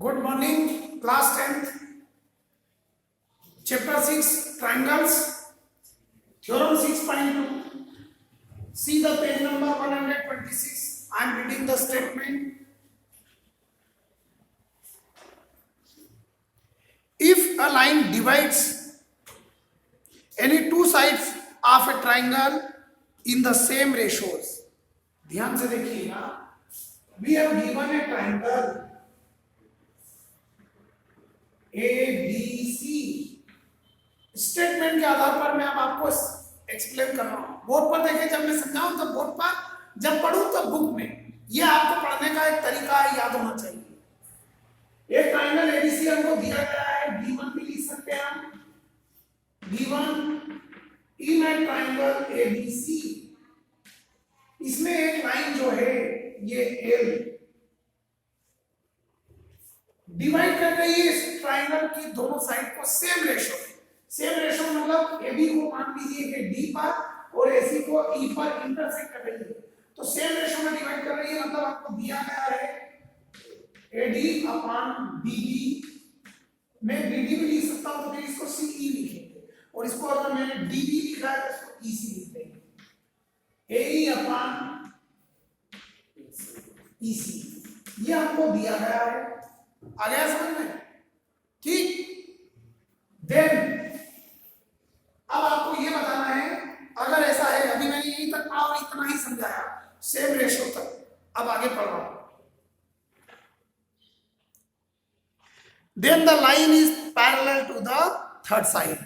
Good morning, class 10th. Chapter 6, Triangles. Theorem 6.2. See the page number 126. I am reading the statement. If a line divides any two sides of a triangle in the same ratios, ध्यान से देखिएगा, we have given a triangle ABC. Statement के आधार पर मैं अब आपको explain कर रहा हूं। बोर्ड पर देखें, जब मैं समझाऊं तो बोर्ड पर, जब पढ़ूं तो बुक में। यह आपको पढ़ने का एक तरीका है, याद होना चाहिए। एक ट्रायंगल एबीसी हमको दिया गया है, B1 भी लिख सकते हैं हम, B1 इन ए ट्रायंगल एबीसी। इसमें एक लाइन जो है ये L डिवाइड कर रही है इस ट्रायंगल की दोनों साइड को सेम रेशो में। सेम रेशो मतलब AB को मान लीजिए कि D पर और AC को E पर इंटरसेक्ट कर रही है, तो सेम रेशो में डिवाइड कर रही है। मतलब आपको दिया गया है AD अपॉन BD, मैं BD भी लिख सकता हूं, तो फिर इसको CE लिखेंगे, और इसको अगर मैंने DB लिखा है तो इसको EC लिख देंगे, AE अपॉन EC। ये हमको दिया गया है, आ गया समझ में? ठीक। देन अब आपको ये बताना है, अगर ऐसा है, अभी मैंने यहीं तक पढ़ा और इतना ही समझाया, सेम रेशो तक। अब आगे पढ़ रहा हूं। Then the line is parallel to the third side.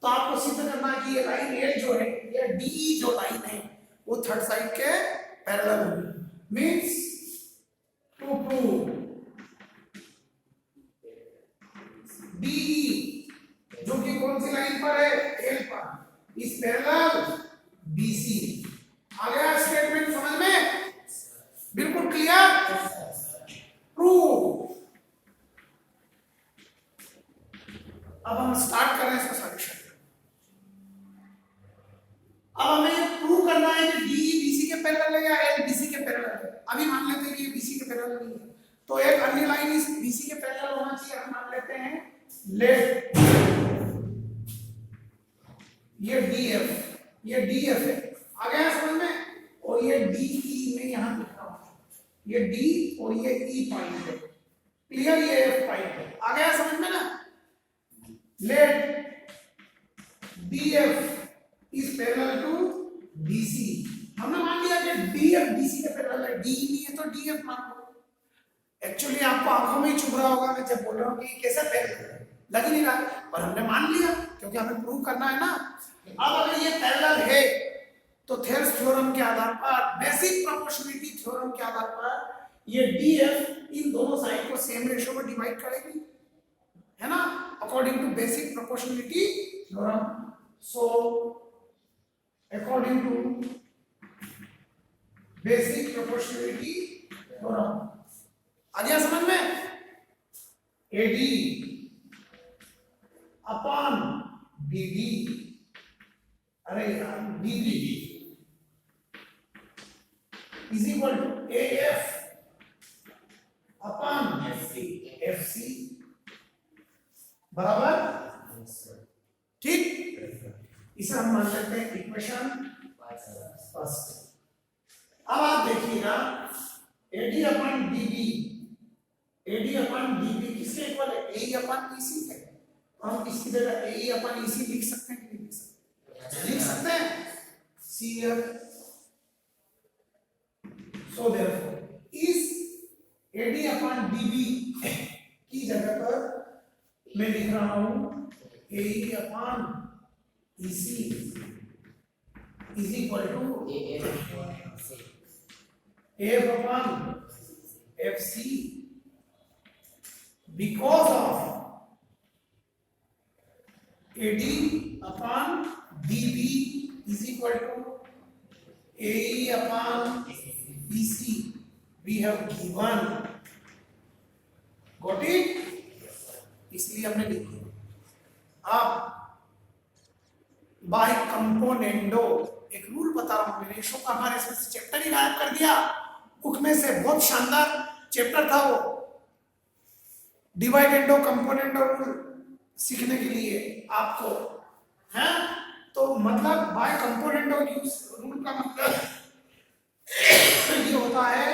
तो आपको सिद्ध करना है कि ये लाइन ए जो है, ये DE जो लाइन है, वो थर्ड साइड के पैरेलल होगी। मींस टू प्रूव DE जो कि कौन सी लाइन पर है, L पर, इस पैरेलल BC। आ गया स्टेटमेंट समझ में? बिल्कुल क्लियर? प्रूव। अब हम स्टार्ट कर रहे हैं इसका सॉल्यूशन। अब हमें ये प्रूव करना है कि DE BC के पैरेलल है या L BC के पैरेलल है। अभी मान लेते हैं कि ये BC के पैरेलल नहीं है, तो एक अन्य लाइन इस BC के पैरेलल होना चाहिए। हम मान लेते हैं लेट ये DF, ये DF है, आ गया समझ में? और ये DE में यहां लिख रहा हूं, ये D और ये E पॉइंट है, क्लियर? ये F पॉइंट है, आ गया समझ में ना? Let DF is parallel to BC। हमने मान लिया कि DF BC के पैरेलल है, DE नहीं है तो DF मान लो। एक्चुअली आपको आंखों में ही चुभ रहा होगा मैं जब बोल रहा हूं कि कैसे पैरेलल है, लग नहीं रहा, पर हमने मान लिया क्योंकि हमें प्रूव करना है ना। अब अगर ये पैरेलल है तो थेल्स थ्योरम के आधार पर, बेसिक प्रोपोर्शनलिटी थ्योरम के आधार पर, ये DF इन दोनों साइड को सेम रेशियो में डिवाइड करेगी, है ना, according to basic proportionality theorem. So according to basic proportionality theorem, आ गया समझ में? AD अपॉन BD, अरे यार BD is equal to AF upon FC बराबर, ठीक? इसे हम मान सकते हैं इक्वेशन फर्स्ट। अब आप देखिएगा AD upon DB, AD upon DB किसके इक्वल है? AE अपॉन EC है। हम इसकी जगह AE अपॉन EC लिख सकते हैं कि नहीं लिख सकते? लिख सकते हैं। See here. So therefore, इस AD अपॉन DB की जगह पर मैं लिख रहा हूं AE upon EC is equal to AF upon FC because of AD upon DB is equal to AE upon BC. We have given. Got it? इसलिए हमने लिख दिया। अब बाय कंपोनेंडो एक रूल बता रहा हूं, रेशो का हमारे इसमें से चैप्टर ही गायब कर दिया बुक में से। बहुत शानदार चैप्टर था वो, डिवाइड एंड कंपोनेंट रूल सीखने के लिए आपको है। तो मतलब बाय कंपोनेंट रूल का मतलब ये होता है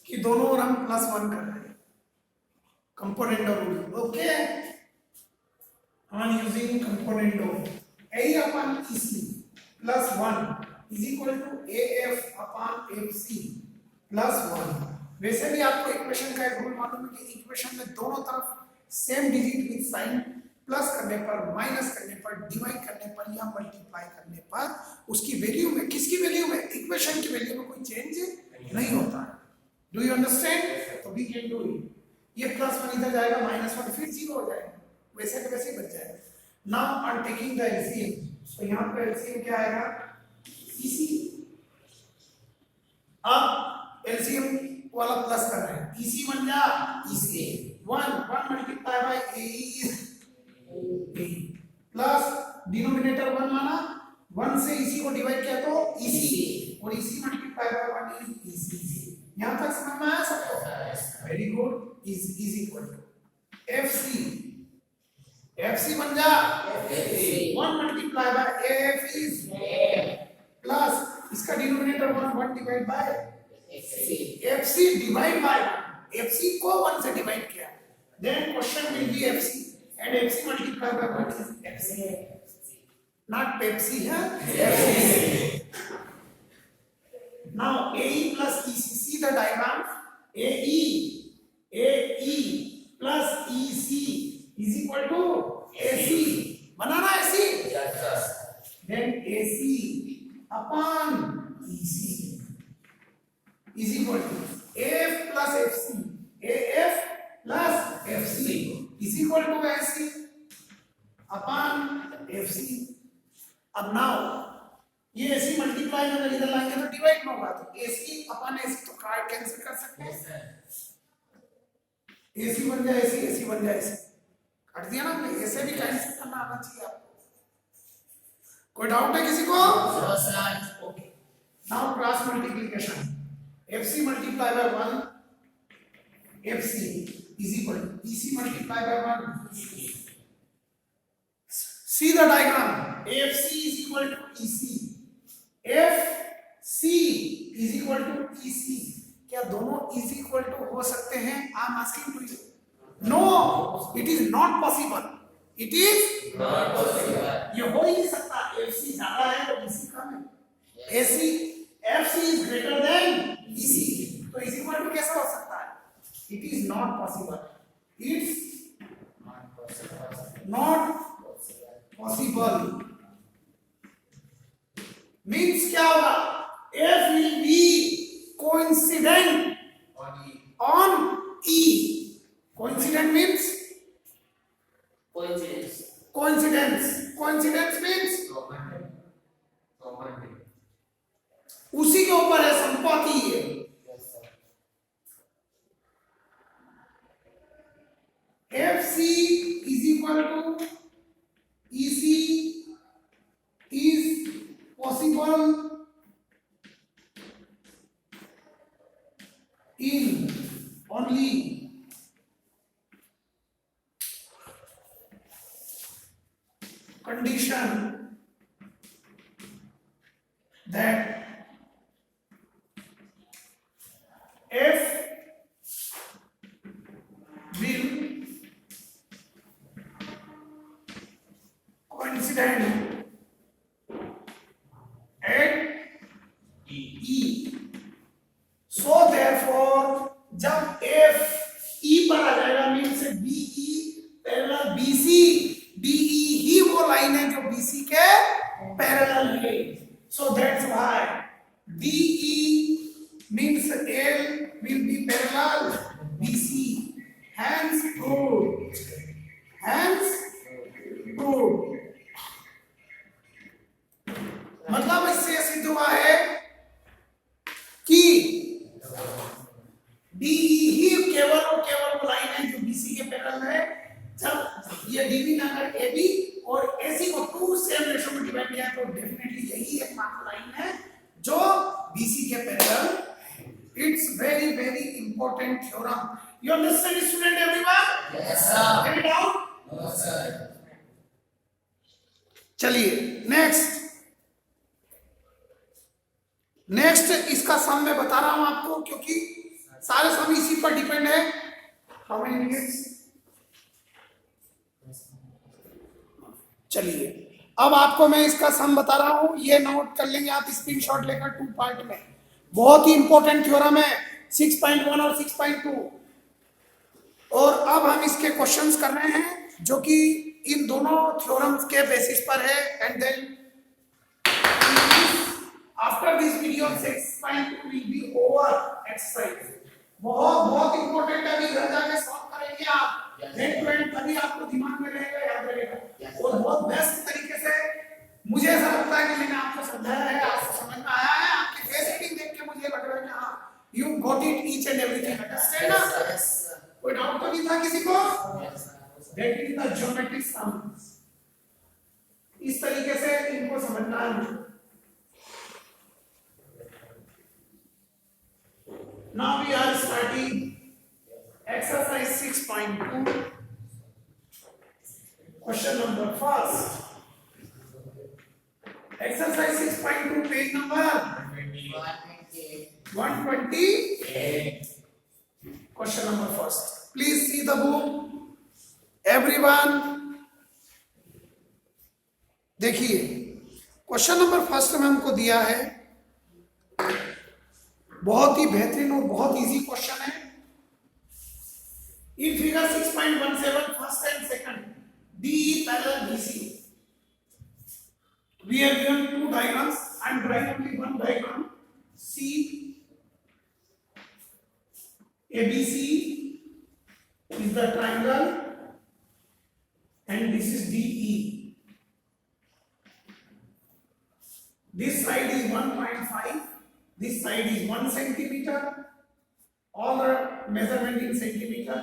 कि दोनों ओर हम +1 कर रहे हैं component rule. Okay, on using component of A upon EC plus 1 is equal to AF upon FC plus 1। वैसे भी आपको इक्वेशन का एक रूल मालूम है कि इक्वेशन में दोनों तरफ same digit with sign plus करने पर, माइनस करने पर, डिवाइड करने पर या मल्टीप्लाई करने पर उसकी वैल्यू में, किसकी वैल्यू में, इक्वेशन की वैल्यू में कोई चेंज नहीं होता है। Do you understand? तो वी कैन डू इट। ये +1 इधर जाएगा, -1 फिर 0 हो जाएगा, वैसे के वैसे ही बच जाएगा। Now I am taking the LCM, तो यहाँ पर एलसीएम क्या आएगा, EC। अब एलसीएम वाला प्लस कर रहे हैं, EC बन जा EC 1 multiply bye AE plus denominator 1 माना, 1 से EC को डिवाइड किया तो EC और EC multiply by 1 is EC। यहाँ तक समझ में आया सबको? Very good. Is equal to FC बन जा 1 multiply by AF is plus इसका denominator 1 divide by FC divide by FC को 1 से डिवाइड किया, then question will be FC and FC multiplied by what is FC, not Pepsi है FC। now AE plus EC, see the diagram, AE plus EC is equal to AC, banana AC, yes, then AC upon EC is equal to AF plus FC, AF plus FC is equal to AC upon FC। अब now ये AC multiply में इधर लाएंगे तो divide में होगा, तो AC upon AC तो कार्ड कैंसिल कर सकते हैं, AC बन जाए AC, AC बन जाए AC, काट दिया ना हमने। ऐसे भी कैंसिल करना आना चाहिए आपको। कोई डाउट है किसी को? Okay, now cross multiplication, FC multiply by 1 FC is equal to EC multiplied by 1। See the diagram, AFC is equal to EC, FC is equal to EC। क्या दोनों is equal to हो सकते हैं? I am asking to you. No, it is not possible. It is not possible। ये हो ही नहीं सकता, FC ज्यादा है तो EC कम है। FC is greater than EC, तो is equal to कैसे हो सकता है? It is not possible। It's not possible means क्या होगा? F will be coincident on E। Coincident means coincidence means उसी के ऊपर है, संपत्ति है। FC is equal to EC is possible in only condition that F will coincident at E। So therefore जब F E पर आ जाएगा means BE parallel BC, DE ही वो लाइन है जो BC के पैरेलल है। So that's why DE means L will be parallel BC, hence proved, मतलब इससे सिद्ध हुआ है कि DE ही केवल और केवल वो लाइन है जो BC के पैरेलल है। जब ये DB ना कर AB और AC को 2 सेम रेशो में डिवाइड किया तो डेफिनेटली यही एकमात्र लाइन है जो BC के parallel. It's very very important theorem. You understand, student, everyone? Yes, sir. Any doubt? No, sir. चलिए नेक्स्ट इसका सम मैं बता रहा हूं आपको, क्योंकि सारे सम इसी पर डिपेंड है। How many minutes? चलिए अब आपको मैं इसका सम बता रहा हूं, ये नोट कर लेंगे आप स्क्रीनशॉट लेकर। 2 पार्ट में बहुत ही इंपॉर्टेंट थ्योरम है 6.1 और 6.2। और अब हम इसके क्वेश्चंस कर रहे हैं जो कि इन दोनों थ्योरम्स के बेसिस पर है। And then after this video 6.2 will be over exercise. बहुत इंपॉर्टेंट है, अभी घर जाके सॉल्व करेंगे आप एंड टू एंड, तभी आपको दिमाग में रहेगा, याद रहेगा। और बहुत बेस्ट तरीके से मुझे ऐसा लगता है कि मैंने आपको समझाया है, आपको समझ में आया है। आपकी फेस रीडिंग देख के मुझे लग रहा है कि हाँ you got it each and everything, understand ना? कोई डाउट तो नहीं था किसी को? That is the geometric sums. इस तरीके से इनको समझना है। Now we are starting exercise 6.2. Question number first. Exercise 6.2, page number 128. Question number first. Please see the book. Everyone. देखिए क्वेश्चन नंबर फर्स्ट में हमको दिया है, बहुत ही बेहतरीन और बहुत इजी क्वेश्चन है। In figure 6.17 first and second DE parallel BC, we have given 2 diagrams. I am drawing only one diagram. C ABC is the triangle and this is DE. This side is 1.5. This side is 1 centimeter. All the measurement in centimeter.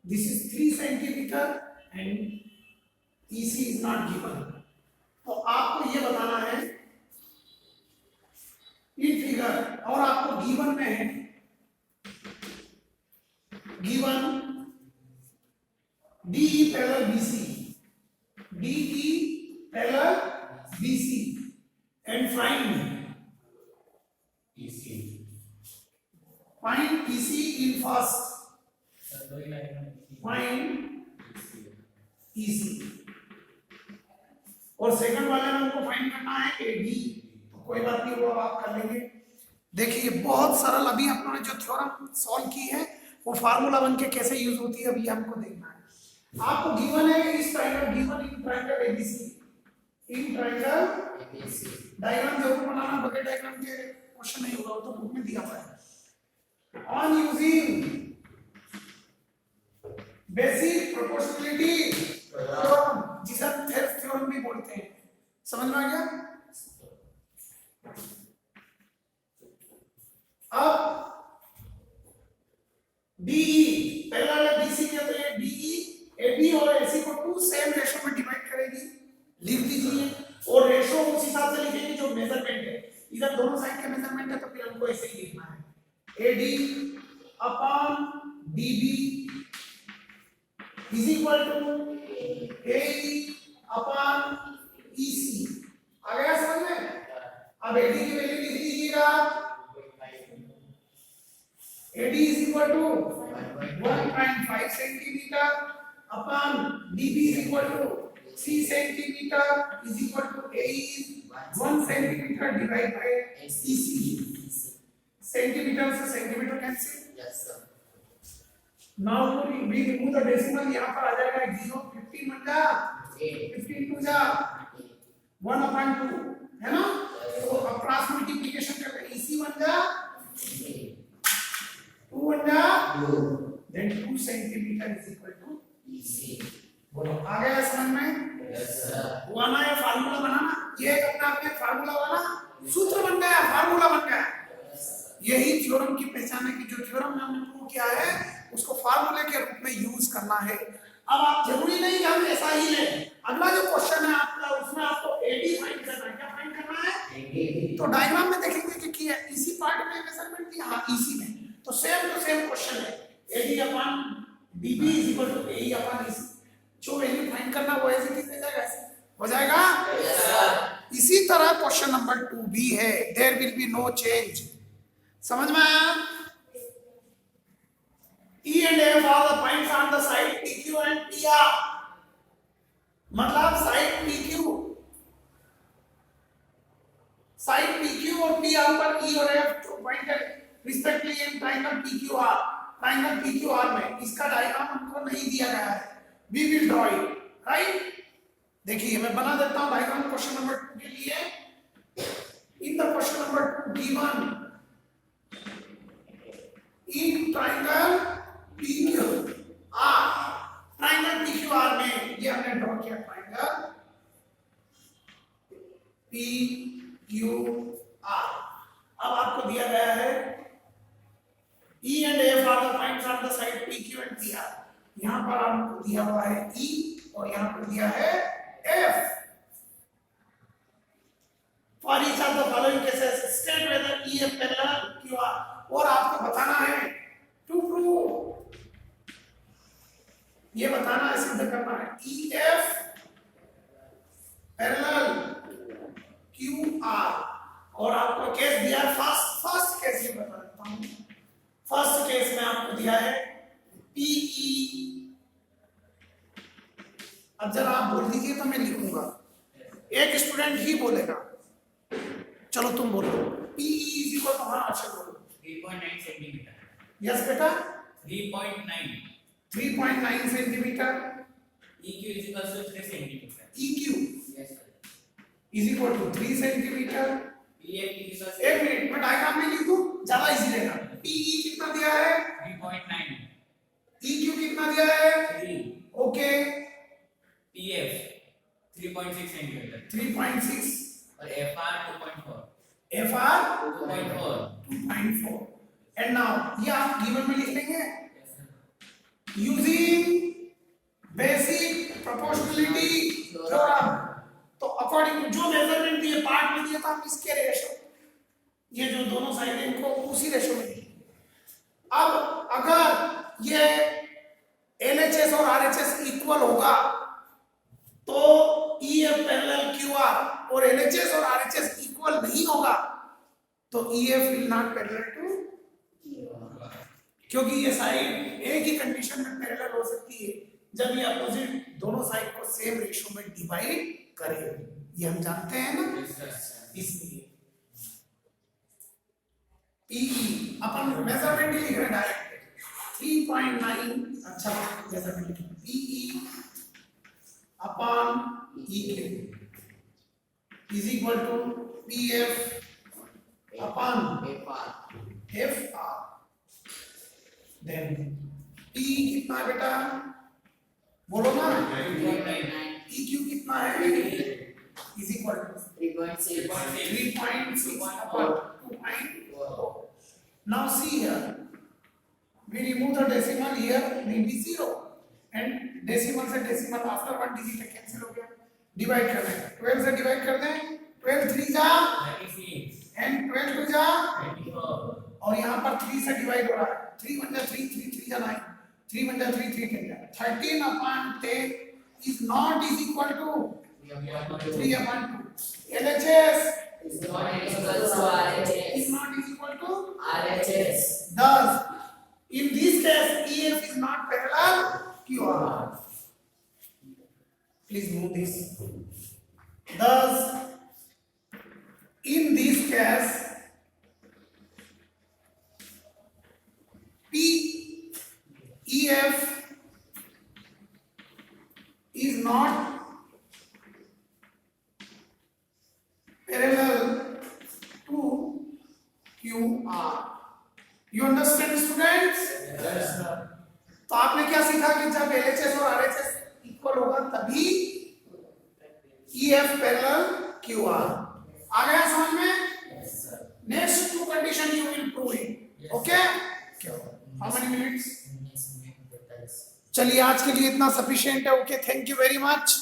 This is 3 centimeter and EC is not given. तो आपको ये बताना है in figure, और आपको given में है, given DE parallel BC, DE parallel BC and find EC in first. Find EC. और सेकंड वाले में हमको फाइंड करना है AD। तो कोई बात नहीं, वो आप कर लेंगे। देखिए बहुत सरल, अभी अपने जो थ्योरम सॉल्व की है वो फार्मूला बन के कैसे यूज होती है अभी हमको देखना है। आपको गिवन है इस triangle, given in triangle ABC, in triangle ABC diagram जरूर बनाना, बगैर डायग्राम के क्वेश्चन नहीं होगा, तो बुक में दिया हुआ है। On using basic proportionality theorem, जिसे हम थेल्स थ्योरम भी बोलते हैं, समझ में आ गया? अब DE पैरेलल है BC के, तो ये DE AB और AC को 2 सेम रेशो में डिवाइड करेगी, लिख दीजिए। और रेशो उस हिसाब से लिखेंगे जो मेजरमेंट है, इधर दोनों साइड के मेजरमेंट है, तो फिर हमको ऐसे ही लिखना है AD upon DB is equal to AE upon EC। आ गया समझ में? अब AD की वैल्यू लिख लीजिएगा, AD is equal to 1.5 centimetre upon DB is equal to 3 centimetre is equal to AE is 1 centimetre divide by EC। Centimetre से centimetre cancel. Yes sir. Now we remove the decimal, यहाँ पर आ जाएगा 0, 15 बन जा 15 2 जा 1/2 है ना। तो अब क्रॉस मल्टीप्लिकेशन करके EC बन जा 2 बन जा 2, then 2 centimetre is equal to EC। बोलो आ गया समझ में? Yes sir. हुआ ना ये फार्मूला बनाना, ये अपना आपने फार्मूला वाला सूत्र बन गया, फार्मूला बन गया। यही थ्योरम की पहचान है कि जो थ्योरम हमने प्रूव किया है उसको फार्मूले के रूप में यूज करना है। अब आप जरूरी नहीं कि हम ऐसा ही लें, अगला जो क्वेश्चन है आपका उसमें आपको AD फाइंड करना है। क्या फाइंड करना है? AD। तो डायग्राम में देखेंगे कि किया इसी पार्ट में मेजरमेंट की, हाँ इसी में, तो सेम टू सेम क्वेश्चन है। AD upon DB is equal to AE upon EC। जो वैल्यू फाइंड करना वो ऐसे किस जाएगा, ऐसे हो जाएगा। Yes, sir. इसी तरह क्वेश्चन नंबर 2 भी है, there will be no change. समझ में आया? E and F are the points on the side PQ and PR। मतलब साइड PQ और PR पर E और F जो पॉइंट है respectively in triangle PQR। Triangle PQR में इसका डायग्राम हमको नहीं दिया गया है, we will draw it, right. देखिए मैं बना देता हूं डायग्राम क्वेश्चन नंबर 2 के लिए। In the question number 2 given in triangle PQR, triangle PQR में ये हमने ड्रॉ किया ट्रायंगल PQR। अब आपको दिया गया है E and F are the points on the side PQ and PR। यहां पर आपको दिया हुआ है E और यहां पर दिया है F। For each of the following cases state whether EF parallel QR। और आपको बताना है टू प्रूव, ये बताना है, सिद्ध करना है EF पैरेलल QR। और आपको केस दिया है फर्स्ट केस, ये बता देता हूं। फर्स्ट केस में आपको दिया है PE। अब जरा आप बोल दीजिए तो मैं लिखूंगा, एक स्टूडेंट ही बोलेगा। चलो तुम बोलो PE इज इक्वल टू, हाँ अच्छा बोलो 3.9 सेंटीमीटर। यस बेटा 3.9। 3.9 centimetre. EQ is equal to 3 centimetre. EQ Yes, sir. Is equal to 3 centimetre. EF is equal to एक मिनट मैं डायग्राम में लिख दूं, ज्यादा इजी रहेगा। PE कितना दिया है, 3.9। EQ कितना दिया है, 3। ओके। PF 3.6 सेंटीमीटर 3.6 और FR 2.4। FR 2.4। 2.4। एंड नाउ ये आप गिवन में लिख लेंगे Yes, sir. Using basic proportionality theorem. तो अकॉर्डिंग टू जो मेजरमेंट दिए पार्ट में दिया था, हम इसके रेशो, ये जो दोनों साइड है इनको उसी रेशो में दिए। अब अगर ये LHS और RHS इक्वल होगा तो EF पैरेलल QR, और LHS और RHS इक्वल नहीं होगा तो EF will not parallel to, क्योंकि ये साइड एक ही कंडीशन में पैरेलल हो सकती है जब ये अपोजिट दोनों साइड को सेम रेशियो में डिवाइड करे। ये हम जानते हैं ना, Yes, sir. इसलिए PE अपन मेजरमेंट लिख रहे हैं डायरेक्ट 3.9। अच्छा measurement PE upon EQ is equal to PF upon FR। Then PE कितना है बेटा, बोलो ना। 3.9। EQ कितना है, is equal to 3.6। 3.6 upon 2.4। Now see here, we remove the decimal here, will be 0 and decimal से decimal after 1 digit cancel हो गया। डिवाइड कर दें, 12 से डिवाइड कर दें, 12 3 जा 36। and 12 2 जा, 24। और यहाँ पर 3 से डिवाइड हो रहा है, 3 1 जा 3, 3 3 जा 9, 3 1 जा 3, 3 10 जा 13 upon 10 is not is equal to 3 upon 2। LHS is not equal to RHS. is not is equal to, RHS. thus in this case EF is not parallel QR। Please move this। Thus in this case PEF is not parallel to QR। You understand students? Yes, sir. तो आपने क्या सीखा कि जब LHS और RHS equal होगा तभी EF parallel QR। आ गया समझ में? Yes, sir. Next to condition you will prove it, okay? How many minutes? चलिए आज के लिए इतना सफिशिएंट है, okay, thank you very much.